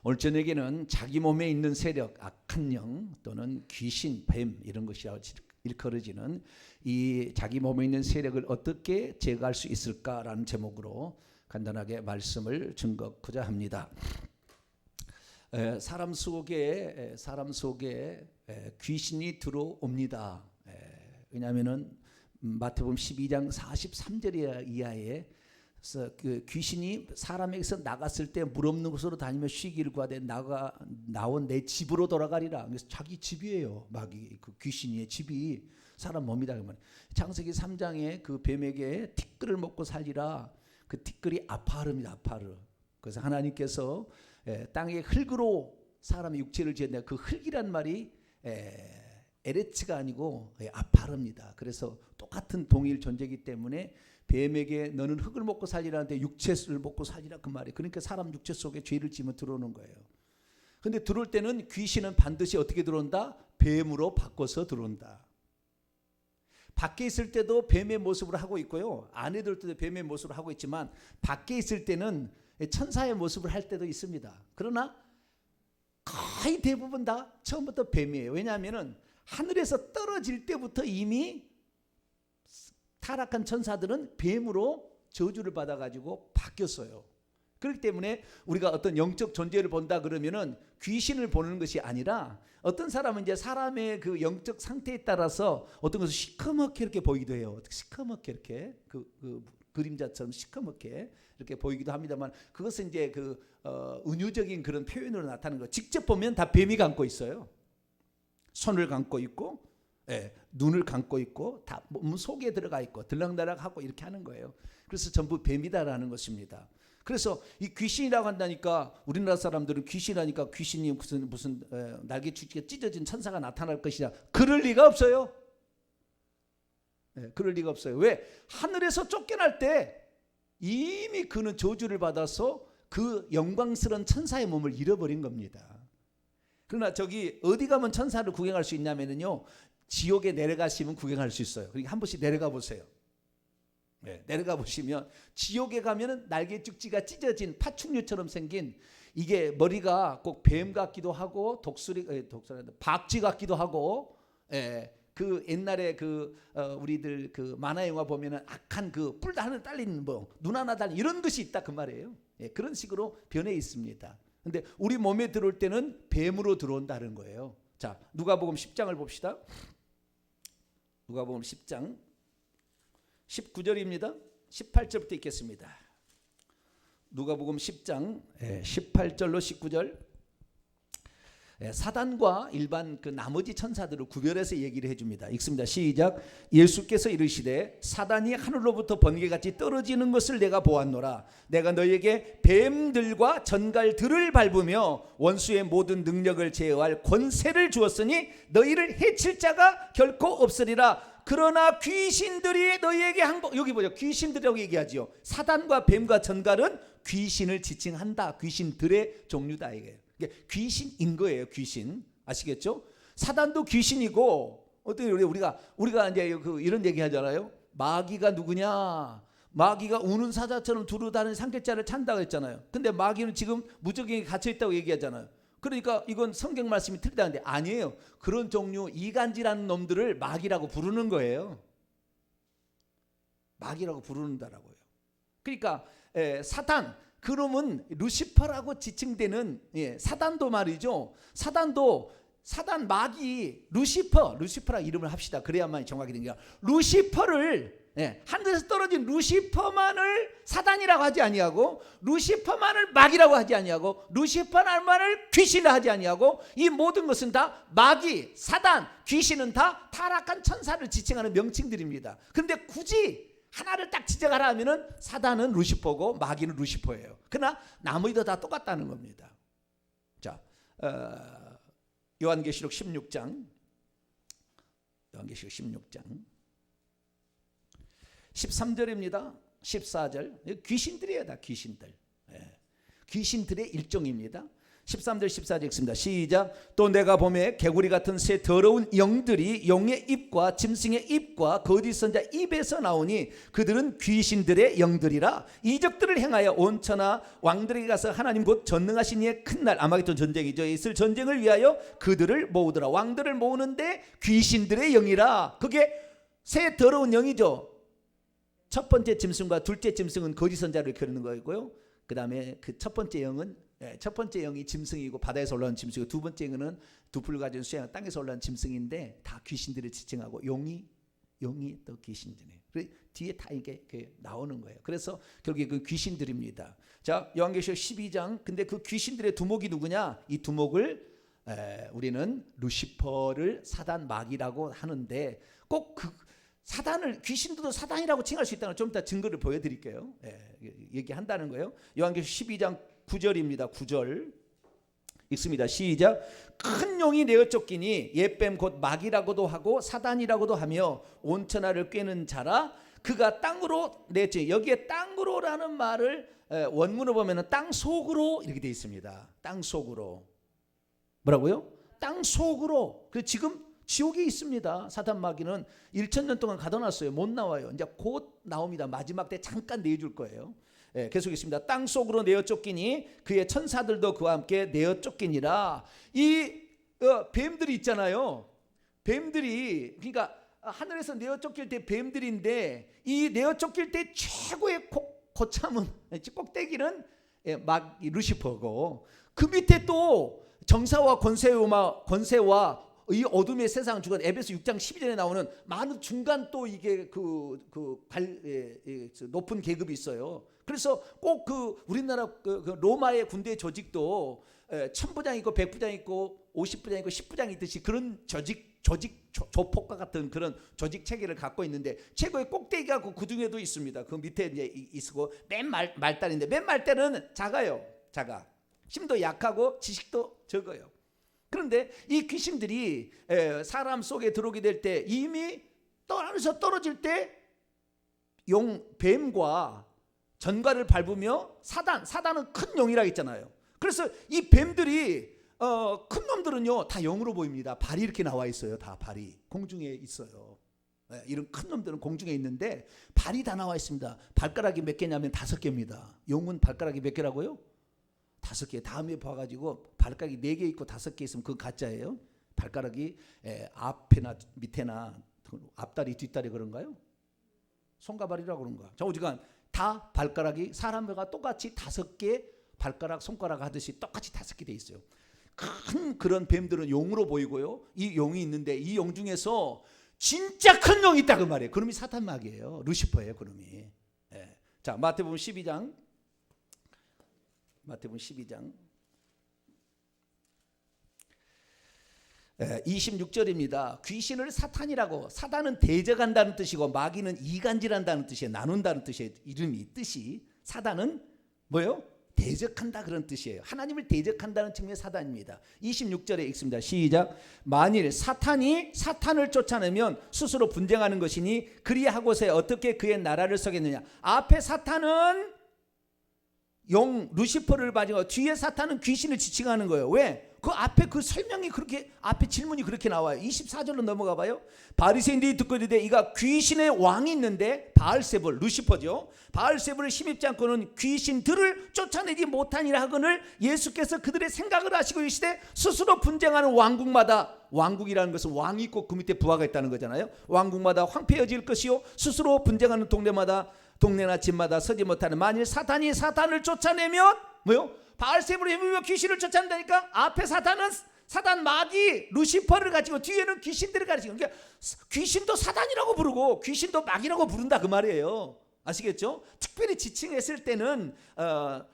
오늘 저녁에는 자기 몸에 있는 세력, 악한 영 또는 귀신, 뱀 이런 것이 일컬어지는 이 자기 몸에 있는 세력을 어떻게 제거할 수 있을까라는 제목으로 간단하게 말씀을 증거하고자 합니다. 사람 속에 귀신이 들어옵니다. 왜냐하면은 마태복음 12장 43절 이하에 그 귀신이 사람에게서 나갔을 때 물 없는 곳으로 다니며 쉬기를 구하되 나온 내 집으로 돌아가리라. 그래서 자기 집이에요. 마귀 그 귀신의 집이 사람 몸이다. 창세기 3장에 그 뱀에게 티끌을 먹고 살리라. 그 티끌이 아파르입니다. 아파르. 그래서 하나님께서 땅의 흙으로 사람의 육체를 지었는데 그 흙이란 말이 에레츠가 아니고 아파르입니다. 그래서 똑같은 동일 존재이기 때문에 뱀에게 너는 흙을 먹고 살리라는데 육체를 먹고 살리라 그 말이. 그러니까 사람 육체 속에 죄를 지면 들어오는 거예요. 근데 들어올 때는 귀신은 반드시 어떻게 들어온다? 뱀으로 바꿔서 들어온다. 밖에 있을 때도 뱀의 모습을 하고 있고요. 안에 들어올 때도 뱀의 모습을 하고 있지만 밖에 있을 때는 천사의 모습을 할 때도 있습니다. 그러나 거의 대부분 다 처음부터 뱀이에요. 왜냐하면 하늘에서 떨어질 때부터 이미 타락한 천사들은 뱀으로 저주를 받아가지고 바뀌었어요. 그렇기 때문에 우리가 어떤 영적 존재를 본다 그러면은 귀신을 보는 것이 아니라 어떤 사람은 이제 사람의 그 영적 상태에 따라서 어떤 것을 시커멓게 이렇게 보이기도 해요. 시커멓게 이렇게 그 그림자처럼 시커멓게 이렇게 보이기도 합니다만 그것은 이제 은유적인 그런 표현으로 나타나는 거. 직접 보면 다 뱀이 감고 있어요. 손을 감고 있고, 눈을 감고 있고, 다 몸 속에 들어가 있고, 들락날락하고 이렇게 하는 거예요. 그래서 전부 뱀이다라는 것입니다. 그래서 이 귀신이라고 한다니까 우리나라 사람들은 귀신하니까 귀신이 무슨 날개추지가 찢어진 천사가 나타날 것이냐. 그럴 리가 없어요. 그럴 리가 없어요. 왜? 하늘에서 쫓겨날 때 이미 그는 저주를 받아서 그 영광스러운 천사의 몸을 잃어버린 겁니다. 그러나 저기 어디 가면 천사를 구경할 수 있냐면요, 지옥에 내려가시면 구경할 수 있어요. 그러니까 한 번씩 내려가 보세요. 내려가 보시면 지옥에 가면은 날개죽지가 찢어진 파충류처럼 생긴 이게 머리가 꼭 뱀 같기도 하고 박쥐 같기도 하고, 그 옛날에 우리들 그 만화 영화 보면은 악한 그 뿔 하늘 딸리는 눈 하나 달린 이런 것이 있다 그 말이에요. 그런 식으로 변해 있습니다. 근데 우리 몸에 들어올 때는 뱀으로 들어온다는 거예요. 자, 누가복음 10장을 봅시다. 누가복음 10장 19절입니다. 18절부터 읽겠습니다. 누가복음 10장 18절로 19절. 사단과 일반 그 나머지 천사들을 구별해서 얘기를 해줍니다. 읽습니다. 시작. 예수께서 이르시되 사단이 하늘로부터 번개같이 떨어지는 것을 내가 보았노라. 내가 너희에게 뱀들과 전갈들을 밟으며 원수의 모든 능력을 제어할 권세를 주었으니 너희를 해칠 자가 결코 없으리라. 그러나 귀신들이 너희에게 여기 보죠. 귀신들이라고 얘기하지요. 사단과 뱀과 전갈은 귀신을 지칭한다. 귀신들의 종류다 이게. 귀신인 거예요. 귀신 아시겠죠? 사단도 귀신이고 어떻게 우리가 이제 이런 얘기 하잖아요. 마귀가 누구냐? 마귀가 우는 사자처럼 두루다니는 상계자를 찬다고 했잖아요. 근데 마귀는 지금 무적행에 갇혀 있다고 얘기하잖아요. 그러니까 이건 성경 말씀이 틀리다는데 아니에요. 그런 종류 이간질하는 놈들을 마귀라고 부르는 거예요. 마귀라고 부르는다라고요. 그러니까 사단 그놈은 루시퍼라고 지칭되는 사단도 말이죠. 사단 마귀 루시퍼라 이름을 합시다. 그래야만 정확히 됩니다. 루시퍼를 하늘에서 떨어진 루시퍼만을 사단이라고 하지 아니하고 루시퍼만을 마귀라고 하지 아니하고 루시퍼만을 귀신이라 하지 아니하고 이 모든 것은 다 마귀, 사단, 귀신은 다 타락한 천사를 지칭하는 명칭들입니다. 그런데 굳이 하나를 딱 지적하라 하면은 사단은 루시퍼고 마귀는 루시퍼예요. 그러나 나머지도 다 똑같다는 겁니다. 자, 요한계시록 16장 13절입니다. 14절. 귀신들이에요. 다 귀신들. 귀신들의 일종입니다. 13절 14절 읽습니다. 시작. 또 내가 보매 개구리 같은 새 더러운 영들이 용의 입과 짐승의 입과 거짓 선자 입에서 나오니 그들은 귀신들의 영들이라. 이적들을 행하여 온 천하 왕들에게 가서 하나님 곧 전능하신 이의 큰 날 아마겟돈 전쟁이죠. 있을 전쟁을 위하여 그들을 모으더라. 왕들을 모으는데 귀신들의 영이라. 그게 새 더러운 영이죠. 첫 번째 짐승과 둘째 짐승은 거짓 선자를 겨루는 거고요. 그 다음에 그 첫 번째 영이 짐승이고 바다에서 올라온 짐승이고, 두 번째 영은 두 뿔 가진 수양 땅에서 올라온 짐승인데 다 귀신들을 지칭하고 용이 또 귀신들이에요. 뒤에 다 이게 나오는 거예요. 그래서 결국에 그 귀신들입니다. 자, 요한계시록 12장. 근데 그 귀신들의 두목이 누구냐? 이 두목을 우리는 루시퍼를 사단 마귀라고 하는데, 꼭 그 사단을, 귀신들도 사단이라고 칭할 수 있다는 걸 좀 이따 증거를 보여드릴게요. 얘기한다는 거예요. 요한계시록 12장 9절입니다. 9절 읽습니다. 시작. 큰 용이 내어 쫓기니 옛뱀 곧 마귀라고도 하고 사단이라고도 하며 온 천하를 꿰는 자라. 그가 땅으로 내지, 여기에 땅으로라는 말을 원문을 보면 땅 속으로 이렇게 되어 있습니다. 땅 속으로. 뭐라고요? 땅 속으로. 그 지금 지옥에 있습니다. 사단 마귀는 1000년 동안 가둬놨어요. 못 나와요. 이제 곧 나옵니다. 마지막 때 잠깐 내줄 거예요. 계속했습니다. 땅 속으로 내어 쫓기니 그의 천사들도 그와 함께 내어 쫓기니라. 이 뱀들이 있잖아요. 뱀들이, 그러니까 하늘에서 내어 쫓길 때 뱀들인데, 이 내어 쫓길 때 최고의 고참은, 꼭대기는 루시퍼고, 그 밑에 또 정사와 권세와 이 어둠의 세상 주관, 에베소 6장 12절에 나오는 많은 중간 또 이게 높은 계급이 있어요. 그래서 꼭 우리나라 로마의 군대 조직도 1000부장 있고 100부장 있고 50부장 있고 10부장 있듯이 그런 조폭과 같은 그런 조직 체계를 갖고 있는데, 최고의 꼭대기가 그 중에도 있습니다. 그 밑에 이제 있고, 맨 말단인데, 맨 말단은 작아요. 힘도 약하고 지식도 적어요. 그런데 이 귀신들이 사람 속에 들어오게 될 때, 이미 하늘에서 떨어질 때 뱀과 전갈을 밟으며 사단은 큰 용이라 했잖아요. 그래서 이 뱀들이 큰 놈들은요 다 용으로 보입니다. 발이 이렇게 나와 있어요. 다 발이 공중에 있어요. 이런 큰 놈들은 공중에 있는데 발이 다 나와 있습니다. 발가락이 몇 개냐면 5개입니다. 용은 발가락이 몇 개라고요? 5개. 다음에 봐가지고 발가락이 4개 있고 5개 있으면 그건 가짜예요. 발가락이 앞에나 밑에나 앞다리 뒷다리 그런가요? 손가발이라고 그런가? 자, 오지간 다 발가락이 사람과 똑같이 5개 발가락 손가락 하듯이 똑같이 5개 돼 있어요. 큰 그런 뱀들은 용으로 보이고요. 이 용이 있는데, 이 용 중에서 진짜 큰 용이 있다 그 말이에요. 그놈이 사탄 마귀예요. 루시퍼예요. 그놈이. 자, 마태복음 12장 26절입니다. 귀신을 사탄이라고, 사단은 대적한다는 뜻이고 마귀는 이간질한다는 뜻이에요. 나눈다는 뜻이에요. 뜻이 사단은 뭐예요? 대적한다 그런 뜻이에요. 하나님을 대적한다는 측면의 사단입니다. 26절에 읽습니다. 시작. 만일 사탄이 사탄을 쫓아내면 스스로 분쟁하는 것이니 그리하고서 어떻게 그의 나라를 서겠느냐. 앞에 사탄은 용 루시퍼를 가지고, 뒤에 사탄은 귀신을 지칭하는 거예요. 왜? 그 앞에 그 설명이 그렇게, 앞에 질문이 그렇게 나와요. 24절로 넘어가 봐요. 바리새인들이 듣고 이르되 이가 귀신의 왕이 있는데, 바알세불, 루시퍼죠. 바알세불을 힘입지 않고는 귀신들을 쫓아내지 못하니라 하거늘 예수께서 그들의 생각을 아시고 이르시되 스스로 분쟁하는 왕국마다, 왕국이라는 것은 왕이 있고 그 밑에 부하가 있다는 거잖아요. 왕국마다 황폐해질 것이요 스스로 분쟁하는 동네나 집마다 서지 못하는. 만일 사탄이 사탄을 쫓아내면 뭐요? 바알세불을 힘입어 귀신을 쫓아낸다니까. 앞에 사탄은 사단 마귀 루시퍼를 가지고 뒤에는 귀신들을 가지고, 그러니까 귀신도 사단이라고 부르고 귀신도 마귀라고 부른다 그 말이에요. 아시겠죠? 특별히 지칭했을 때는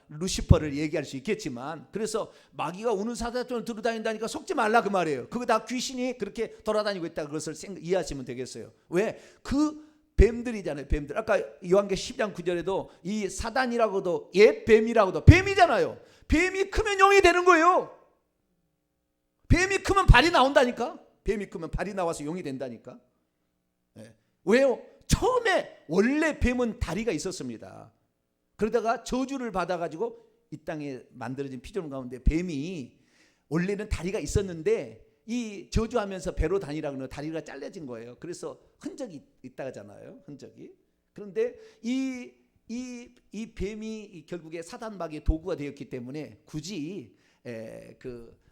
루시퍼를 얘기할 수 있겠지만, 그래서 마귀가 우는 사자처럼 들어다닌다니까 속지 말라 그 말이에요. 그거 다 귀신이 그렇게 돌아다니고 있다, 그것을 이해하시면 되겠어요. 왜? 그 뱀들이잖아요. 뱀들. 아까 요한계시록 10장 9절에도 이 사단이라고도 옛 뱀이라고도 뱀이잖아요. 뱀이 크면 용이 되는 거예요. 뱀이 크면 발이 나온다니까. 뱀이 크면 발이 나와서 용이 된다니까. 왜요? 처음에 원래 뱀은 다리가 있었습니다. 그러다가 저주를 받아가지고 이 땅에 만들어진 피조물 가운데 뱀이 원래는 다리가 있었는데 이 저주하면서 배로 다니라 그러면 다리가 잘려진 거예요. 그래서 흔적이 있다잖아요. 흔적이. 그런데 이 뱀이 결국에 사단 마귀의 도구가 되었기 때문에 굳이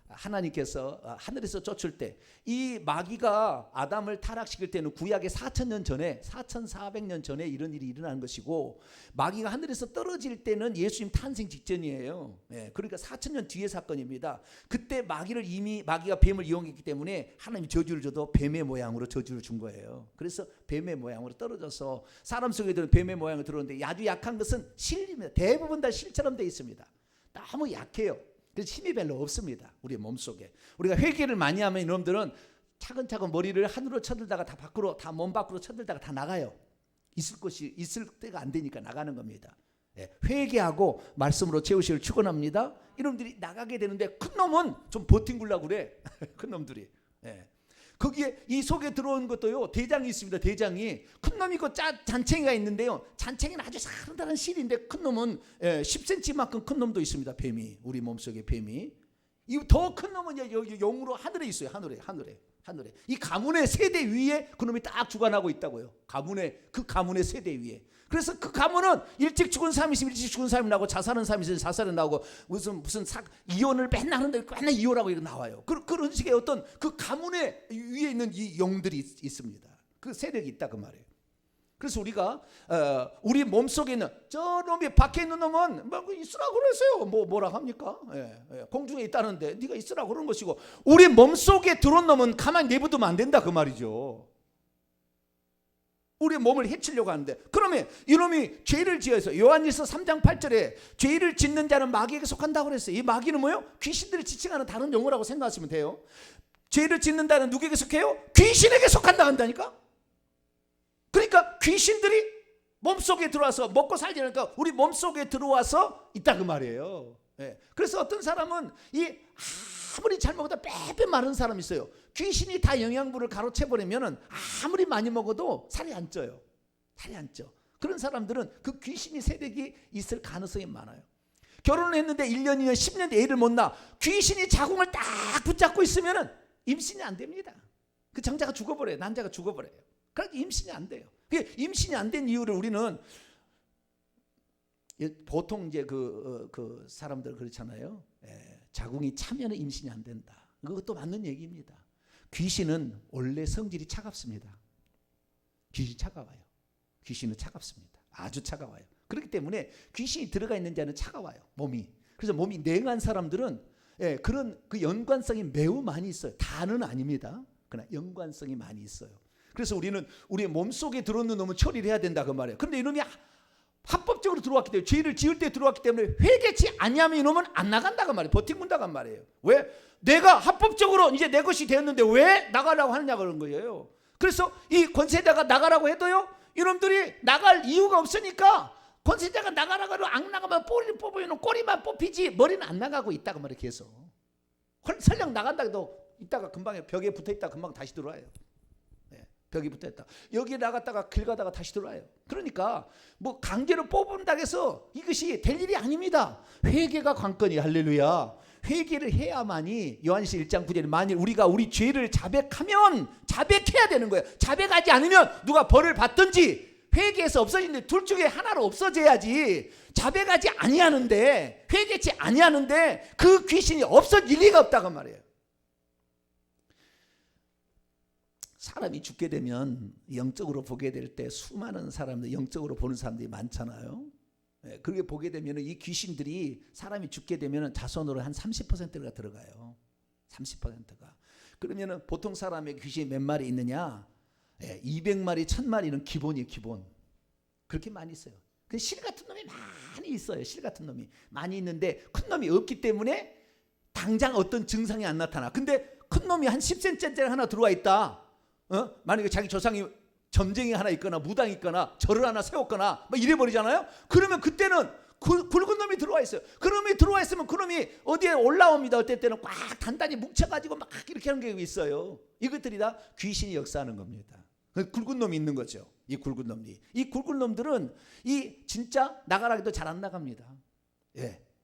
하나님께서 하늘에서 쫓을 때 이 마귀가 아담을 타락시킬 때는 구약의 4,000년 전에 4,400년 전에 이런 일이 일어난 것이고 마귀가 하늘에서 떨어질 때는 예수님 탄생 직전이에요. 그러니까 4,000년 뒤의 사건입니다. 그때 마귀가 뱀을 이용했기 때문에 하나님이 저주를 줘도 뱀의 모양으로 저주를 준 거예요. 그래서 뱀의 모양으로 떨어져서 사람 속에 들은 뱀의 모양을 들었는데 아주 약한 것은 실입니다. 대부분 다 실처럼 되어 있습니다. 너무 약해요. 그래서 힘이 별로 없습니다. 우리 몸속에. 우리가 회개를 많이 하면 이놈들은 차근차근 머리를 하늘로 쳐들다가 다 밖으로 다 몸 밖으로 쳐들다가 다 나가요. 있을 때가 안 되니까 나가는 겁니다. 회개하고 말씀으로 채우시기를 축원합니다. 이놈들이 나가게 되는데 큰 놈은 좀 버팅굴라고 그래. 큰 놈들이. 거기에 이 속에 들어온 것도요 대장이 있습니다. 대장이 큰 놈이 있고 잔챙이가 있는데요. 잔챙이는 아주 사르다란 실인데 큰 놈은 10cm만큼 큰 놈도 있습니다. 뱀이 우리 몸속에 뱀이 이 더 큰 놈은 여기 용으로 하늘에 있어요. 하늘에 이 가문의 세대 위에 그놈이 딱 주관하고 있다고요. 그 가문의 세대 위에. 그래서 그 가문은 일찍 죽은 사람이 있으면 일찍 죽은 사람이 나오고 자살한 사람이 있으면 자살은 나오고 무슨 이혼을 맨날 하는데 맨날 이혼하고 이렇게 나와요. 그런 식의 어떤 그 가문의 위에 있는 이 영들이 있습니다. 그 세력이 있다 그 말이에요. 그래서 우리가 우리 몸속에 있는 저 놈이 밖에 있는 놈은 뭐 있으라고 그랬어요. 뭐라 합니까? 공중에 있다는데 네가 있으라고 그런 것이고 우리 몸속에 들어온 놈은 가만히 내버두면 안 된다 그 말이죠. 우리 몸을 해치려고 하는데 그러면 이놈이 죄를 지어서 요한일서 3장 8절에 죄를 짓는 자는 마귀에게 속한다고 그랬어요. 이 마귀는 뭐예요? 귀신들을 지칭하는 다른 용어라고 생각하시면 돼요. 죄를 짓는다는 누구에게 속해요? 귀신에게 속한다 한다니까. 그러니까 귀신들이 몸속에 들어와서 먹고 살지 않으니까 우리 몸속에 들어와서 있다 그 말이에요. 그래서 어떤 사람은 아무리 잘 먹어도 빼빼 마른 사람이 있어요. 귀신이 다 영양분을 가로채버리면 아무리 많이 먹어도 살이 안 쪄요. 살이 안 쪄. 그런 사람들은 그 귀신이 세력이 있을 가능성이 많아요. 결혼을 했는데 1년, 2년, 10년 애를 못 낳아. 귀신이 자궁을 딱 붙잡고 있으면 임신이 안 됩니다. 그 정자가 죽어버려요. 난자가 죽어버려요. 그러니까 임신이 안 돼요. 임신이 안 된 이유를 우리는 보통 이제 그 사람들 그렇잖아요. 자궁이 차면 임신이 안 된다. 그것도 맞는 얘기입니다. 귀신은 원래 성질이 차갑습니다. 귀신이 차가워요. 귀신은 차갑습니다. 아주 차가워요. 그렇기 때문에 귀신이 들어가 있는 자는 차가워요. 몸이. 그래서 몸이 냉한 사람들은 그런 그 연관성이 매우 많이 있어요. 다는 아닙니다. 그러나 연관성이 많이 있어요. 그래서 우리는 우리 몸속에 들어오는 놈은 처리를 해야 된다 그 말이에요. 그런데 이놈이 합법적으로 들어왔기 때문에 죄를 지을 때 들어왔기 때문에 회개치 아니하면 이놈은 안 나간다고 말이에요. 버팅군다고 말이에요. 왜? 내가 합법적으로 이제 내 것이 되었는데 왜 나가라고 하느냐 그런 거예요. 그래서 이 권세자가 나가라고 해도요 이놈들이 나갈 이유가 없으니까 권세자가 나가라고 해도 안 나가면 꼬리를 뽑으면 꼬리만 뽑히지 머리는 안 나가고 있다고 말이에요. 계속 설령 나간다 해도 있다가 금방 벽에 붙어있다가 금방 다시 들어와요. 벽이 붙어있다. 여기 나갔다가 길 가다가 다시 들어와요. 그러니까 뭐 강제로 뽑은다고 해서 이것이 될 일이 아닙니다. 회개가 관건이 할렐루야. 회개를 해야만이 요한일서 1장 9절에 만일 우리가 우리 죄를 자백하면 자백해야 되는 거예요. 자백하지 않으면 누가 벌을 받든지 회개해서 없어지는데 둘 중에 하나로 없어져야지. 자백하지 아니하는데 회개치 아니하는데 그 귀신이 없어질 리가 없다고 말이에요. 사람이 죽게 되면 영적으로 보게 될 때 수많은 사람들 영적으로 보는 사람들이 많잖아요. 그렇게 보게 되면 이 귀신들이 사람이 죽게 되면 자손으로 한 30%가 들어가요. 30%가. 그러면 보통 사람의 귀신이 몇 마리 있느냐? 200마리, 1000마리는 기본이에요. 기본. 그렇게 많이 있어요. 실 같은 놈이 많이 있어요. 실 같은 놈이 많이 있는데 큰 놈이 없기 때문에 당장 어떤 증상이 안 나타나. 근데 큰 놈이 한 10cm짜리 하나 들어와 있다. 만약에 자기 조상이 점쟁이 하나 있거나 무당이 있거나 절을 하나 세웠거나 막 이래버리잖아요. 그러면 그때는 굵은 놈이 들어와 있어요. 그 놈이 들어와 있으면 그 놈이 어디에 올라옵니다. 어떨 때는 꽉 단단히 뭉쳐가지고 막 이렇게 하는 게 있어요. 이것들이 다 귀신이 역사하는 겁니다. 굵은 놈이 있는 거죠. 이 굵은 놈이. 이 굵은 놈들은 이 진짜 나가라 해도 잘 안 나갑니다.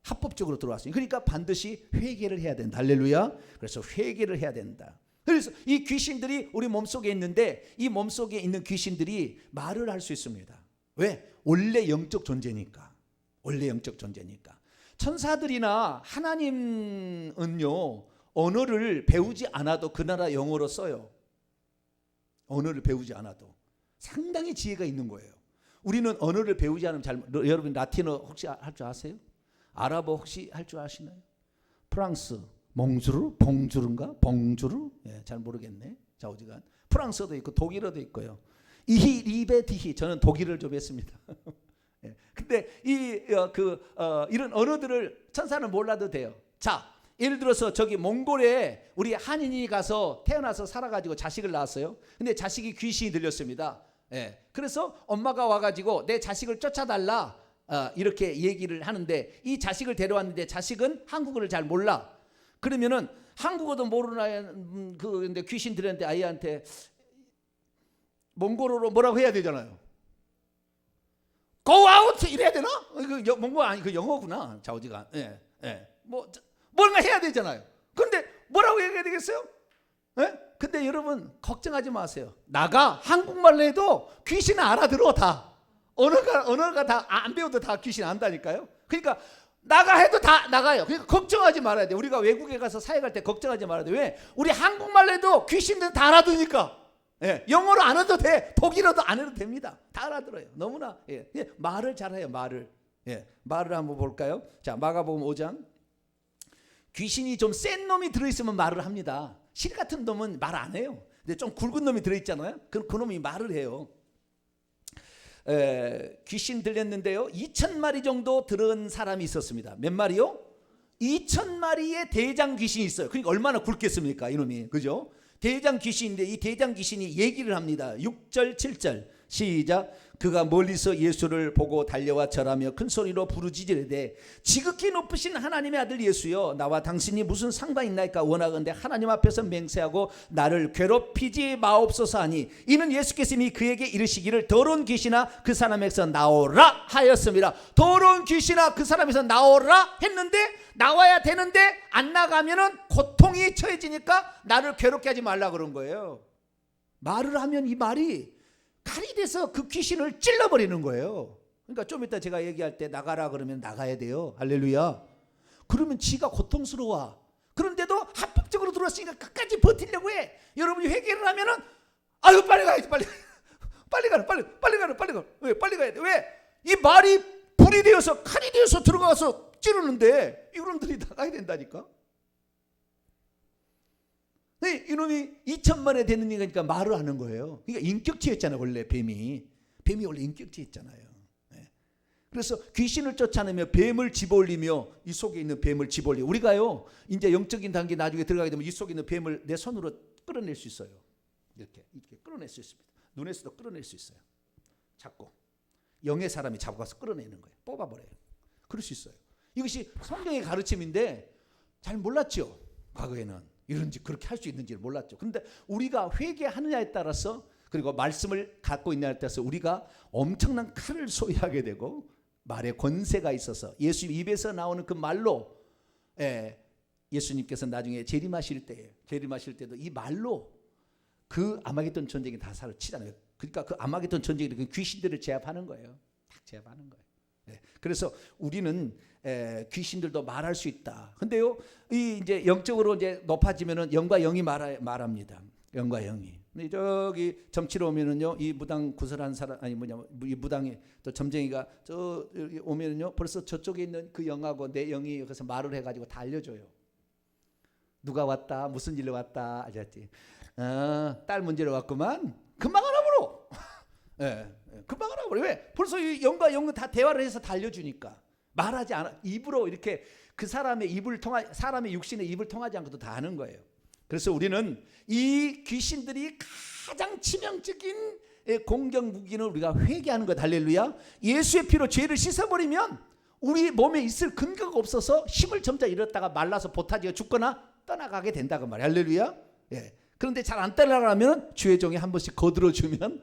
합법적으로 들어왔으니 그러니까 반드시 회개를 해야 된다. 할렐루야. 그래서 회개를 해야 된다. 그래서 이 귀신들이 우리 몸속에 있는데 이 몸속에 있는 귀신들이 말을 할 수 있습니다. 왜? 원래 영적 존재니까. 원래 영적 존재니까. 천사들이나 하나님은요 언어를 배우지 않아도 그 나라 영어로 써요. 언어를 배우지 않아도 상당히 지혜가 있는 거예요. 우리는 언어를 배우지 않으면 여러분 라틴어 혹시 할 줄 아세요? 아랍어 혹시 할 줄 아시나요? 프랑스 몽주르, 봉주르인가? 봉주르? 예, 잘 모르겠네. 좌우지간. 프랑스어도 있고 독일어도 있고요. 이히 리베 디히 저는 독일을 좀 했습니다. 예, 근데 이런 언어들을 천사는 몰라도 돼요. 자, 예를 들어서 저기 몽골에 우리 한인이 가서 태어나서 살아가지고 자식을 낳았어요. 근데 자식이 귀신이 들렸습니다. 예, 그래서 엄마가 와가지고 내 자식을 쫓아달라 이렇게 얘기를 하는데 이 자식을 데려왔는데 자식은 한국어를 잘 몰라. 그러면은 한국어도 모르는 아이 근데 귀신 들렸는데 아이한테 몽골어로 뭐라고 해야 되잖아요. Go out 이래야 되나? 몽골 아니 그 영어구나. 좌우지간. 예, 예. 뭔가 해야 되잖아요. 그런데 뭐라고 얘기해야 되겠어요? 예? 근데 여러분 걱정하지 마세요. 나가 한국말로 해도 귀신은 알아들어 다. 언어가 다 안 배워도 다 귀신 안다니까요. 그러니까 나가 해도 다 나가요. 그러니까 걱정하지 말아야 돼. 우리가 외국에 가서 사역할 때 걱정하지 말아야 돼. 왜? 우리 한국말로 해도 귀신들은 다 알아듣니까. 예, 영어로 안 해도 돼. 독일어도 안 해도 됩니다. 다 알아들어요. 너무나 예, 말을 잘해요. 말을. 예, 말을 한번 볼까요? 자, 마가복음 5장. 귀신이 좀 센 놈이 들어있으면 말을 합니다. 실 같은 놈은 말 안 해요. 근데 좀 굵은 놈이 들어있잖아요. 그럼 그 놈이 말을 해요. 귀신 들렸는데요. 2,000마리 정도 들은 사람이 있었습니다. 몇 마리요? 2,000마리의 대장 귀신이 있어요. 그러니까 얼마나 굵겠습니까 이놈이. 그죠? 대장 귀신인데 이 대장 귀신이 얘기를 합니다. 6절 7절 시작. 그가 멀리서 예수를 보고 달려와 절하며 큰 소리로 부르짖으되 지극히 높으신 하나님의 아들 예수여 나와 당신이 무슨 상관이 있나이까 원하건대 하나님 앞에서 맹세하고 나를 괴롭히지 마옵소서 하니 이는 예수께서 이미 그에게 이르시기를 더러운 귀신아 그 사람에게서 나오라 하였습니다. 더러운 귀신아 그 사람에게서 나오라 했는데 나와야 되는데 안 나가면은 고통이 처해지니까 나를 괴롭게 하지 말라 그런 거예요. 말을 하면 이 말이 칼이 돼서 그 귀신을 찔러버리는 거예요. 그러니까 좀 이따 제가 얘기할 때 나가라 그러면 나가야 돼요. 할렐루야. 그러면 지가 고통스러워. 그런데도 합법적으로 들어왔으니까 끝까지 버티려고 해. 여러분이 회개를 하면은 아유 빨리 가야지 빨리 가라. 왜 빨리 가야 돼? 왜? 이 말이 불이 되어서 칼이 되어서 들어가서 찌르는데 이놈들이 나가야 된다니까. 이놈이 2,000만에 되는 얘기니까 말을 하는 거예요. 그러니까 인격체였잖아요. 원래 뱀이 원래 인격체였잖아요. 그래서 귀신을 쫓아내며 뱀을 집어올리며 이 속에 있는 뱀을 집어올리며 우리가요 이제 영적인 단계 나중에 들어가게 되면 이 속에 있는 뱀을 내 손으로 끌어낼 수 있어요. 이렇게 끌어낼 수 있습니다. 눈에서도 끌어낼 수 있어요. 잡고 영의 사람이 잡아가서 끌어내는 거예요. 뽑아버려요. 그럴 수 있어요. 이것이 성경의 가르침인데 잘 몰랐죠. 과거에는. 이런지 그렇게 할 수 있는지를 몰랐죠. 그런데 우리가 회개하느냐에 따라서 그리고 말씀을 갖고 있느냐에 따라서 우리가 엄청난 칼을 소유하게 되고 말에 권세가 있어서 예수 입에서 나오는 그 말로 예수님께서 나중에 재림하실 때도 이 말로 그 아마겟돈 전쟁이 다 사를 치잖아요. 그러니까 그 아마겟돈 전쟁이 그 귀신들을 제압하는 거예요. 딱 제압하는 거예요. 그래서 우리는 귀신들도 말할 수 있다. 근데요, 이 이제 영적으로 이제 높아지면은 영과 영이 말합니다. 영과 영이. 근데 저기 점치러 오면은요, 이 무당 구설한 사람 이 무당이 또 점쟁이가 저 여기 오면은요, 벌써 저쪽에 있는 그 영하고 내 영이 여기서 말을 해가지고 다 알려줘요. 누가 왔다, 무슨 일로 왔다 알렸지. 딸 문제로 왔구만. 금방 알아보러. 금방 알아보려. 왜? 벌써 이 영과 영은 다 대화를 해서 다 알려주니까. 말하지 않아. 입으로 이렇게 그 사람의 입을 사람의 육신의 입을 통하지 않고도 다 아는 거예요. 그래서 우리는 이 귀신들이 가장 치명적인 공격 무기는 우리가 회개하는 것. 할렐루야. 예수의 피로 죄를 씻어버리면 우리 몸에 있을 근거가 없어서 힘을 점차 잃었다가 말라서 보타지가 죽거나 떠나가게 된다고 말이야. 할렐루야. 그런데 잘 안 따라가면 주의 종이 한 번씩 거들어주면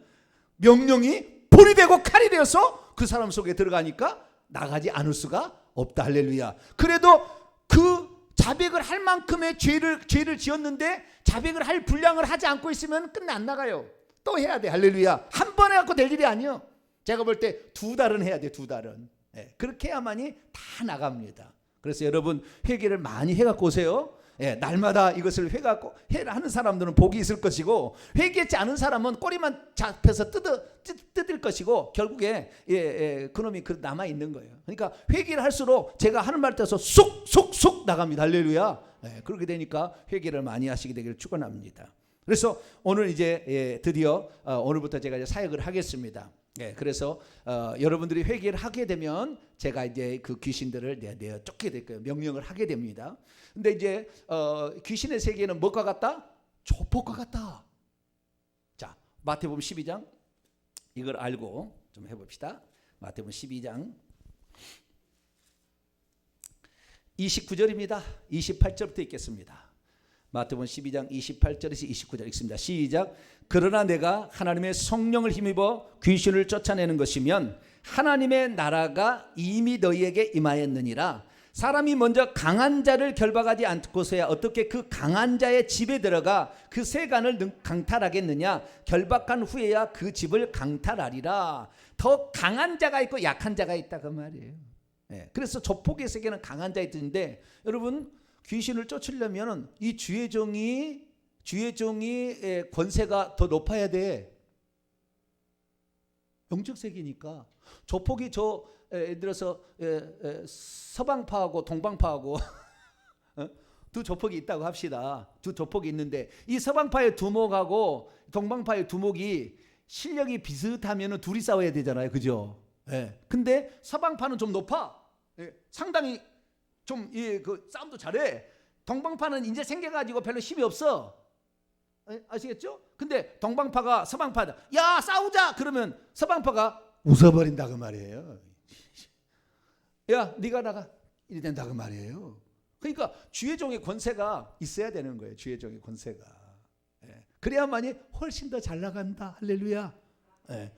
명령이 불이 되고 칼이 되어서 그 사람 속에 들어가니까 나가지 않을 수가 없다. 할렐루야. 그래도 그 자백을 할 만큼의 죄를 지었는데 자백을 할 분량을 하지 않고 있으면 끝내 안 나가요. 또 해야 돼. 할렐루야. 한 번 해갖고 될 일이 아니요. 제가 볼 때 2달은 해야 돼. 2달은. 예, 그렇게 해야만이 다 나갑니다. 그래서 여러분 회개를 많이 해갖고 오세요. 예, 날마다 이것을 회개하고 하는 사람들은 복이 있을 것이고, 회개하지 않은 사람은 꼬리만 잡혀서 뜯을 것이고, 결국에 그놈이 남아 있는 거예요. 그러니까 회개를 할수록 제가 하는 말 따라서 쏙 나갑니다. 할렐루야. 예, 그렇게 되니까 회개를 많이 하시게 되기를 축원합니다. 그래서 오늘 이제 드디어 오늘부터 제가 이제 사역을 하겠습니다. 예, 그래서 여러분들이 회개를 하게 되면 제가 이제 그 귀신들을 내어 쫓게 될 거예요. 명령을 하게 됩니다. 근데 이제 귀신의 세계는 뭐가 같다? 조폭과 같다. 자, 마태복음 12장 이걸 알고 좀 해봅시다. 마태복음 12장 29절입니다. 28절부터 읽겠습니다. 마태복음 12장 28절에서 29절 읽습니다. 시작. 그러나 내가 하나님의 성령을 힘입어 귀신을 쫓아내는 것이면 하나님의 나라가 이미 너희에게 임하였느니라. 사람이 먼저 강한 자를 결박하지 않고서야 어떻게 그 강한 자의 집에 들어가 그 세간을 강탈하겠느냐. 결박한 후에야 그 집을 강탈하리라. 더 강한 자가 있고 약한 자가 있다 그 말이에요. 네. 그래서 조폭의 세계는 강한 자가 있는데, 여러분 귀신을 쫓으려면 이 주의 종이 권세가 더 높아야 돼. 영적 세계니까. 조폭이 예를 들어서 서방파하고 동방파하고 두 조폭이 있다고 합시다. 두 조폭이 있는데 이 서방파의 두목하고 동방파의 두목이 실력이 비슷하면 둘이 싸워야 되잖아요. 그죠? 예. 근데 서방파는 좀 높아. 예. 상당히 좀 그 싸움도 잘해. 동방파는 이제 생겨가지고 별로 힘이 없어. 아시겠죠? 근데 동방파가 서방파다. 야 싸우자 그러면 서방파가 웃어버린다 그 말이에요. 야 네가 나가 이래 된다 그 말이에요. 그러니까 주의 종의 권세가 있어야 되는 거예요. 주의 종의 권세가. 예. 그래야만이 훨씬 더 잘 나간다. 할렐루야. 예.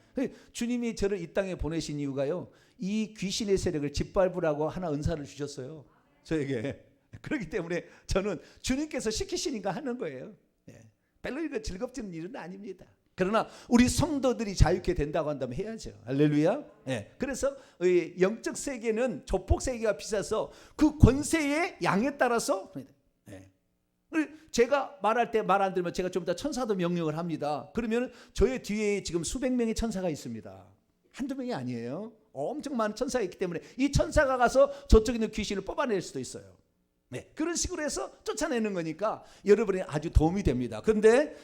주님이 저를 이 땅에 보내신 이유가요, 이 귀신의 세력을 짓밟으라고 하나 은사를 주셨어요. 저에게. 그렇기 때문에 저는 주님께서 시키시니까 하는 거예요. 예. 별로 이거 즐겁지는 일은 아닙니다. 그러나 우리 성도들이 자유케 된다고 한다면 해야죠. 할렐루야. 예. 그래서 영적 세계는 조폭 세계가 비싸서 그 권세의 양에 따라서, 예. 제가 말할 때 말 안 들으면 제가 좀 이따 천사도 명령을 합니다. 그러면 저의 뒤에 지금 수백 명의 천사가 있습니다. 한두 명이 아니에요. 엄청 많은 천사가 있기 때문에 이 천사가 가서 저쪽에 있는 귀신을 뽑아낼 수도 있어요. 네, 그런 식으로 해서 쫓아내는 거니까 여러분이 아주 도움이 됩니다. 그런데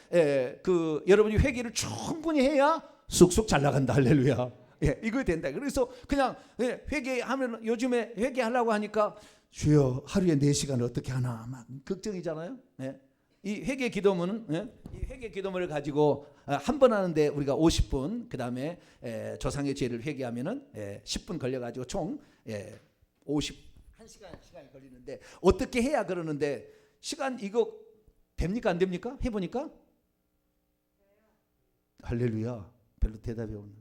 여러분이 회개를 충분히 해야 쑥쑥 잘 나간다. 할렐루야. 예, 이거 된다. 그래서 그냥 회개하면, 요즘에 회개하려고 하니까 주여 하루에 4시간 어떻게 하나 막 걱정이잖아요. 예. 이 회개 기도문은, 이 회개 기도문을 가지고 한 번 하는데 우리가 50분, 그 다음에 조상의 죄를 회개하면은 10분 걸려가지고 총 1시간이 걸리는데, 어떻게 해야 그러는데, 시간 이거 됩니까 안 됩니까? 해보니까 할렐루야. 별로 대답이 없는.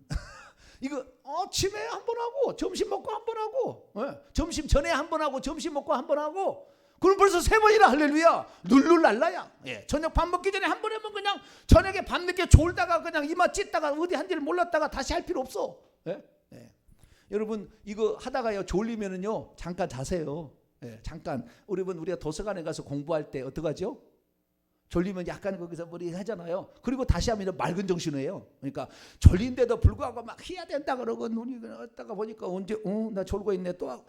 이거 아침에 한 번 하고 점심 먹고 한 번 하고, 점심 전에 한 번 하고 점심 먹고 한 번 하고, 그럼 벌써 3번이라. 할렐루야. 룰루랄라야. 예. 저녁 밥 먹기 전에 한 번 하면 그냥 저녁에 밤늦게 졸다가 그냥 이마 찢다가 어디 한지를 몰랐다가 다시 할 필요 없어. 예? 예. 여러분 이거 하다가요 졸리면은요 잠깐 자세요. 예, 잠깐. 우리가 도서관에 가서 공부할 때 어떡하죠? 졸리면 약간 거기서 머리 하잖아요. 그리고 다시 하면 맑은 정신이에요. 그러니까 졸린데도 불구하고 막 해야 된다 그러고 눈이 떠다가 보니까 언제 나 졸고 있네 또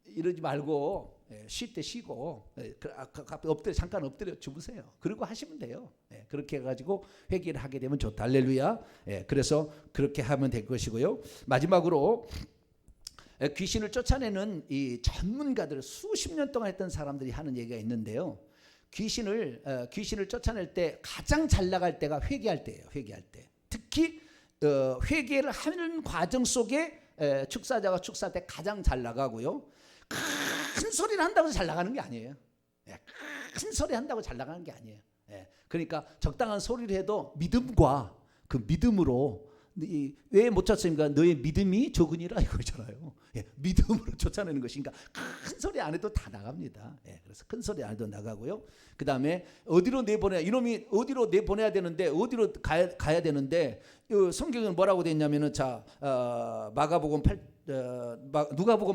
이러지 말고 쉴 때 쉬고 엎드려 잠깐 엎드려 주무세요. 그리고 하시면 돼요. 그렇게 해가지고 회개를 하게 되면 좋다. 할렐루야. 그래서 그렇게 하면 될 것이고요. 마지막으로 귀신을 쫓아내는 이 전문가들, 수십 년 동안 했던 사람들이 하는 얘기가 있는데요. 귀신을 쫓아낼 때 가장 잘 나갈 때가 회개할 때예요. 회개할 때. 특히 회개를 하는 과정 속에 축사자가 축사할 때 가장 잘 나가고요. 큰 소리를 한다고 해서 잘 나가는 게 아니에요. 큰 소리 한다고 잘 나가는 게 아니에요. 그러니까 적당한 소리를 해도 믿음과 그 믿음으로 왜 못 쫓습니까? 너의 믿음이 적으니라 이거잖아요. 예, 믿음으로 쫓아내는 것인가? 큰 소리 안 해도 다 나갑니다. 예, 그래서 큰 소리 안 해도 나가고요. 그 다음에 어디로 내보내야, 이놈이 어디로 내보내야 되는데, 어디로 가야 되는데, 성경은 뭐라고 되어 있냐면은, 자, 누가복음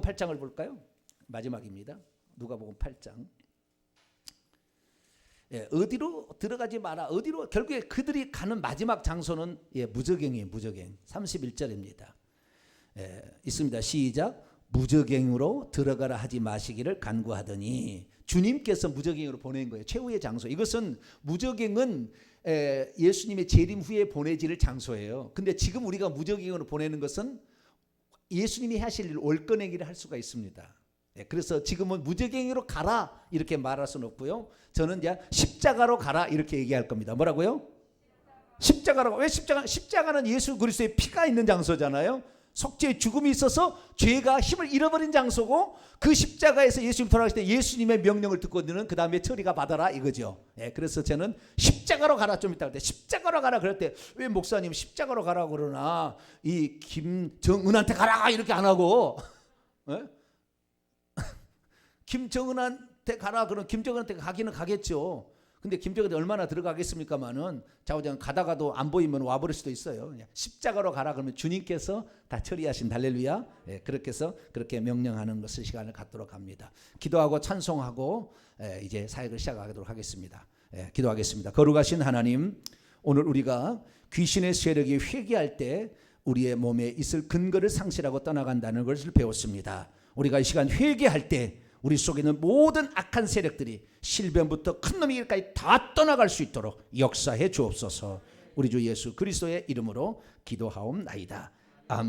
8장을 볼까요? 마지막입니다. 누가복음 8장. 예, 어디로 들어가지 마라. 어디로, 결국에 그들이 가는 마지막 장소는 무저갱이에요. 무저갱. 31절입니다. 예, 있습니다. 시작. 무저갱으로 들어가라 하지 마시기를 간구하더니, 주님께서 무저갱으로 보낸 거예요. 최후의 장소. 이것은, 무저갱은 예수님의 재림 후에 보내질 장소예요. 근데 지금 우리가 무저갱으로 보내는 것은 예수님이 하실 일, 월꺼내기를 할 수가 있습니다. 그래서 지금은 무저갱이로 가라 이렇게 말할 수는 없고요. 저는 이제 십자가로 가라 이렇게 얘기할 겁니다. 뭐라고요? 십자가로. 왜 십자가는 예수 그리스도의 피가 있는 장소잖아요. 속죄의 죽음이 있어서 죄가 힘을 잃어버린 장소고, 그 십자가에서 예수님 돌아가실 때 예수님의 명령을 듣고는 그 다음에 처리가 받아라 이거죠. 그래서 저는 십자가로 가라, 좀 이따 할 때 십자가로 가라 그럴 때, 왜 목사님 십자가로 가라 그러나 이 김정은한테 가라 이렇게 안 하고 김정은한테 가라 그러면 김정은한테 가기는 가겠죠. 근데 김정은이 얼마나 들어가겠습니까만은, 좌우장 가다가도 안 보이면 와버릴 수도 있어요. 십자가로 가라 그러면 주님께서 다 처리하신, 할렐루야. 그렇게 해서 그렇게 명령하는 것을 시간을 갖도록 합니다. 기도하고 찬송하고 이제 사역을 시작하도록 하겠습니다. 기도하겠습니다. 거룩하신 하나님, 오늘 우리가 귀신의 세력이 회개할 때 우리의 몸에 있을 근거를 상실하고 떠나간다는 것을 배웠습니다. 우리가 이 시간 회개할 때 우리 속에 있는 모든 악한 세력들이 실변부터 큰 놈이기까지 다 떠나갈 수 있도록 역사해 주옵소서. 우리 주 예수 그리스도의 이름으로 기도하옵나이다. 아멘.